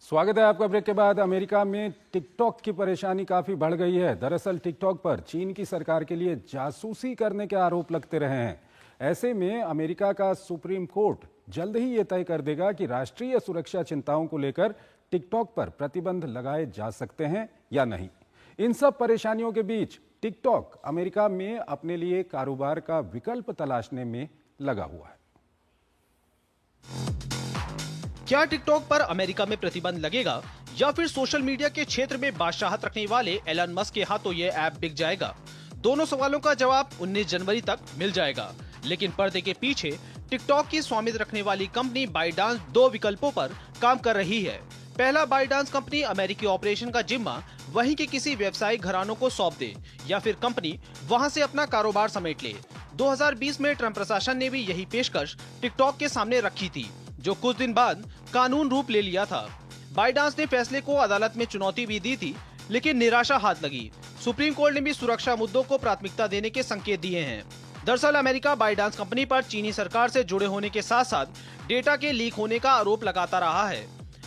स्वागत है आपका। ब्रेक के बाद अमेरिका में टिकटॉक की परेशानी काफी बढ़ गई है। दरअसल टिकटॉक पर चीन की सरकार के लिए जासूसी करने के आरोप लगते रहे हैं। ऐसे में अमेरिका का सुप्रीम कोर्ट जल्द ही ये तय कर देगा कि राष्ट्रीय सुरक्षा चिंताओं को लेकर टिकटॉक पर प्रतिबंध लगाए जा सकते हैं या नहीं। इन सब परेशानियों के बीच टिकटॉक अमेरिका में अपने लिए कारोबार का विकल्प तलाशने में लगा हुआ है। क्या टिकटॉक पर अमेरिका में प्रतिबंध लगेगा या फिर सोशल मीडिया के क्षेत्र में बादशाहत रखने वाले एलन मस्क के हाथों ये ऐप बिक जाएगा? दोनों सवालों का जवाब 19 जनवरी तक मिल जाएगा। लेकिन पर्दे के पीछे टिकटॉक की स्वामित्व रखने वाली कंपनी बाइडांस दो विकल्पों पर काम कर रही है। पहला, बाइडांस कंपनी अमेरिकी ऑपरेशन का जिम्मा वहीं के किसी व्यवसायिक घरानों को सौंप दे या फिर कंपनी वहां से अपना कारोबार समेट ले। 2020 में ट्रंप प्रशासन ने भी यही पेशकश टिकटॉक के सामने रखी थी, जो कुछ दिन बाद कानून रूप ले लिया था। बाइडांस ने फैसले को अदालत में चुनौती भी दी थी, लेकिन निराशा हाथ लगी। सुप्रीम कोर्ट ने भी सुरक्षा मुद्दों को प्राथमिकता देने के संकेत दिए हैं। दरअसल अमेरिका बाइडांस कंपनी पर चीनी सरकार से जुड़े होने के साथ साथ डेटा के लीक होने का आरोप लगाता रहा है।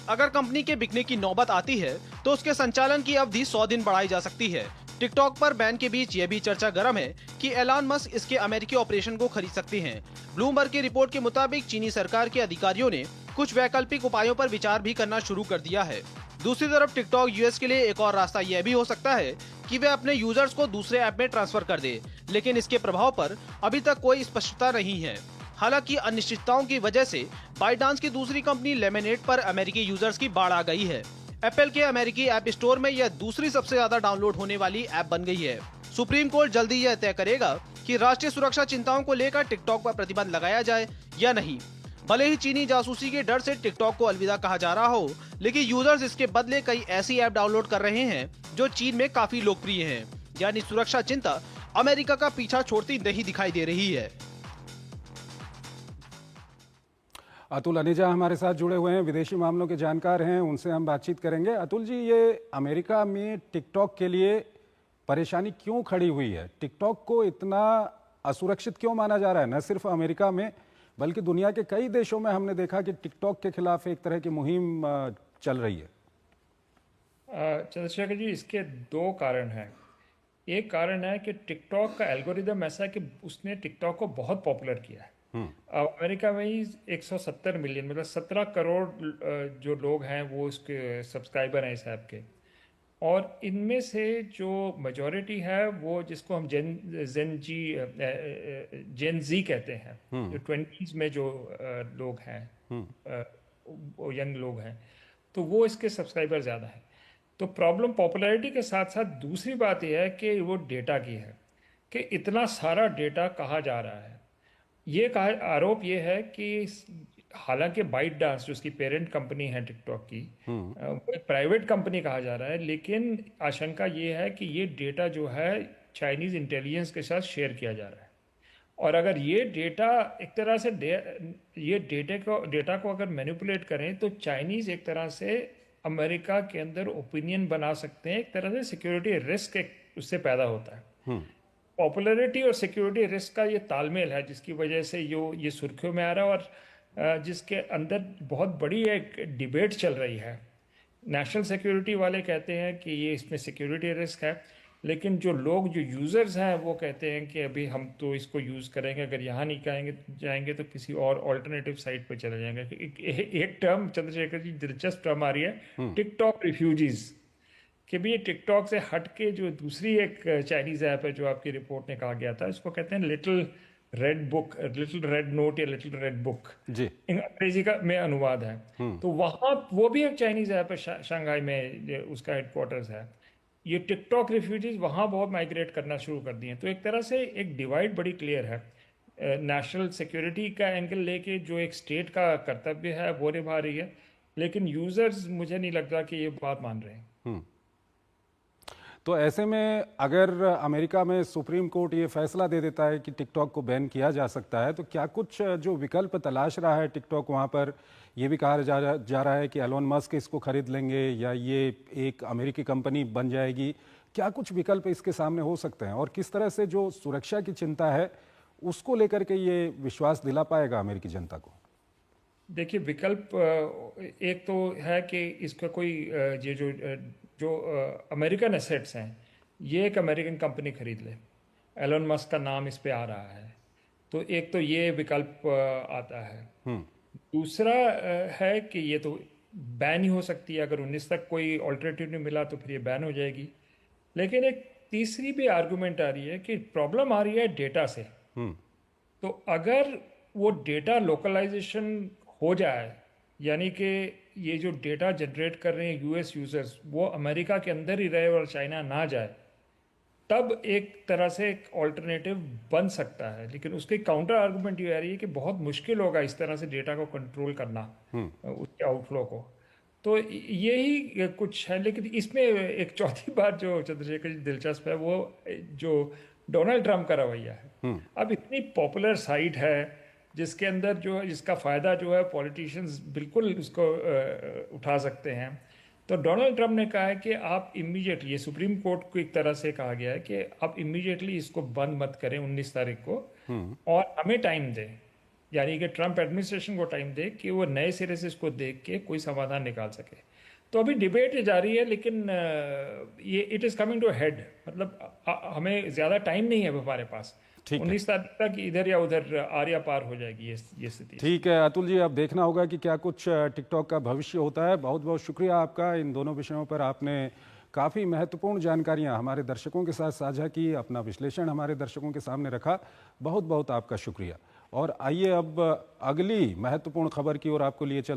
अगर कंपनी के बिकने की नौबत आती है तो उसके संचालन की अवधि 100 दिन बढ़ाई जा सकती है। टिकटॉक पर बैन के बीच यह भी चर्चा गर्म है कि एलन मस्क इसके अमेरिकी ऑपरेशन को खरीद सकते हैं। ब्लूमबर्ग की रिपोर्ट के मुताबिक चीनी सरकार के अधिकारियों ने कुछ वैकल्पिक उपायों पर विचार भी करना शुरू कर दिया है। दूसरी तरफ टिकटॉक यूएस के लिए एक और रास्ता यह भी हो सकता है कि वे अपने यूजर्स को दूसरे ऐप में ट्रांसफर कर दे, लेकिन इसके प्रभाव पर अभी तक कोई स्पष्टता नहीं है। हालांकि अनिश्चितताओं की वजह से बाइडांस की दूसरी कंपनी लेमनेड पर अमेरिकी यूजर्स की बाढ़ आ गई है। एप्पल के अमेरिकी ऐप स्टोर में यह दूसरी सबसे ज्यादा डाउनलोड होने वाली ऐप बन गई है। सुप्रीम कोर्ट जल्दी यह तय करेगा कि राष्ट्रीय सुरक्षा चिंताओं को लेकर टिकटॉक पर प्रतिबंध लगाया जाए या नहीं। भले ही चीनी जासूसी के डर से टिकटॉक को अलविदा कहा जा रहा हो, लेकिन यूजर्स इसके बदले कई ऐसी ऐप डाउनलोड कर रहे हैं जो चीन में काफी लोकप्रिय हैं। यानी सुरक्षा चिंता अमेरिका का पीछा छोड़ती नहीं दिखाई दे रही है। अतुल अनेजा हमारे साथ जुड़े हुए हैं, विदेशी मामलों के जानकार हैं, उनसे हम बातचीत करेंगे। अतुल जी, ये अमेरिका में टिकटॉक के लिए परेशानी क्यों खड़ी हुई है? टिकटॉक को इतना असुरक्षित क्यों माना जा रहा है? न सिर्फ अमेरिका में बल्कि दुनिया के कई देशों में हमने देखा कि टिकटॉक के खिलाफ एक तरह की मुहिम चल रही है। चंद्रशेखर जी, इसके दो कारण हैं। एक कारण है कि टिकटॉक का एल्गोरिदम ऐसा है कि उसने टिकटॉक को बहुत पॉपुलर किया है। अमेरिका में ही 170 मिलियन मतलब 17 करोड़ जो लोग हैं वो उसके सब्सक्राइबर हैं इस ऐप के, और इनमें से जो मेजॉरिटी है वो जिसको हम जेन जी कहते हैं, जो 20s में जो लोग हैं, वो यंग लोग हैं, तो वो इसके सब्सक्राइबर ज़्यादा हैं। तो प्रॉब्लम पॉपुलैरिटी के साथ साथ दूसरी बात यह है कि वो डेटा की है कि इतना सारा डेटा कहाँ जा रहा है। ये आरोप ये है कि हालांकि बाइटडांस जो उसकी पेरेंट कंपनी है टिकटॉक की, वो एक प्राइवेट कंपनी कहा जा रहा है, लेकिन आशंका ये है कि ये डेटा जो है चाइनीज़ इंटेलिजेंस के साथ शेयर किया जा रहा है। और अगर ये डेटा एक तरह से ये डेटा को अगर मैनिपुलेट करें तो चाइनीज़ एक तरह से अमेरिका के अंदर ओपिनियन बना सकते हैं। एक तरह से सिक्योरिटी रिस्क उससे पैदा होता है। पॉपुलैरिटी और सिक्योरिटी रिस्क का ये तालमेल है जिसकी वजह से ये सुर्खियों में आ रहा है, और जिसके अंदर बहुत बड़ी एक डिबेट चल रही है। नेशनल सिक्योरिटी वाले कहते हैं कि ये इसमें सिक्योरिटी रिस्क है, लेकिन जो लोग जो यूज़र्स हैं वो कहते हैं कि अभी हम तो इसको यूज़ करेंगे, अगर यहाँ नहीं जाएंगे तो किसी और ऑल्टरनेटिव साइट पर चले जाएंगे। एक टर्म चंद्रशेखर जी, दिलचस्प टर्म आ रही है, टिकटॉक रिफ्यूजीज़, कि भी ये टिकटॉक से हट के जो दूसरी एक चाइनीज़ ऐप है जो आपकी रिपोर्ट ने कहा गया था, इसको कहते हैं little red book, little red note या लिटिल रेड बुक जी, अंग्रेजी का में अनुवाद है। तो वहाँ वो भी एक चाइनीज़ ऐप है, शंघाई में उसका हेडक्वार्टर्स है। ये टिकटॉक रिफ्यूजीज वहाँ बहुत माइग्रेट करना शुरू कर दिए हैं। तो एक तरह से एक डिवाइड बड़ी क्लियर है। नेशनल सिक्योरिटी का एंगल लेके जो एक स्टेट का कर्तव्य है वो निभा रही है, लेकिन यूज़र्स मुझे नहीं लगता कि ये बात मान रहे हैं। तो ऐसे में अगर अमेरिका में सुप्रीम कोर्ट ये फैसला दे देता है कि टिकटॉक को बैन किया जा सकता है, तो क्या कुछ जो विकल्प तलाश रहा है टिकटॉक, वहाँ पर ये भी कहा जा रहा है कि एलोन मस्क इसको खरीद लेंगे या ये एक अमेरिकी कंपनी बन जाएगी, क्या कुछ विकल्प इसके सामने हो सकते हैं? और किस तरह से जो सुरक्षा की चिंता है उसको लेकर के ये विश्वास दिला पाएगा अमेरिकी जनता को? देखिए विकल्प एक तो है कि इसका कोई ये जो अमेरिकन एसेट्स हैं, ये एक अमेरिकन कंपनी खरीद ले, एलन मस्क का नाम इस पे आ रहा है, तो एक तो ये विकल्प आता है। दूसरा है कि ये तो बैन ही हो सकती है, अगर 19 तक कोई ऑल्टरनेटिव नहीं मिला तो फिर ये बैन हो जाएगी। लेकिन एक तीसरी भी आर्गुमेंट आ रही है कि प्रॉब्लम आ रही है डेटा से। तो अगर वो डेटा लोकलाइजेशन हो जाए, यानी कि ये जो डेटा जनरेट कर रहे हैं यूएस यूजर्स वो अमेरिका के अंदर ही रहे और चाइना ना जाए, तब एक तरह से एक ऑल्टरनेटिव बन सकता है। लेकिन उसके काउंटर आर्गुमेंट ये आ रही है कि बहुत मुश्किल होगा इस तरह से डेटा को कंट्रोल करना, उसके आउटफ्लो को। तो यही कुछ है। लेकिन इसमें एक चौथी बात जो चंद्रशेखर जी दिलचस्प है, वो जो डोनाल्ड ट्रंप का रवैया है। अब इतनी पॉपुलर साइट है जिसके अंदर जो जिसका फ़ायदा जो है पॉलिटिशियंस बिल्कुल उसको उठा सकते हैं। तो डोनाल्ड ट्रंप ने कहा है कि आप इमीडिएटली, ये सुप्रीम कोर्ट को एक तरह से कहा गया है कि आप इमीडिएटली इसको बंद मत करें 19 तारीख को, और हमें टाइम दें, यानी कि ट्रंप एडमिनिस्ट्रेशन को टाइम दे कि वो नए सिरे से इसको देख के कोई समाधान निकाल सके। तो अभी डिबेट ये जारी है, लेकिन ये it is coming to head, मतलब हमें ज़्यादा टाइम नहीं है हमारे पास। 19 तारीख तक इधर या उधर आर्या पार हो जाएगी ये स्थिति। ठीक है अतुल जी, अब देखना होगा कि क्या कुछ टिकटॉक का भविष्य होता है। बहुत बहुत शुक्रिया आपका, इन दोनों विषयों पर आपने काफ़ी महत्वपूर्ण जानकारियां हमारे दर्शकों के साथ साझा की, अपना विश्लेषण हमारे दर्शकों के सामने रखा। बहुत बहुत आपका शुक्रिया। और आइए अब अगली महत्वपूर्ण खबर की ओर आपको लिए चल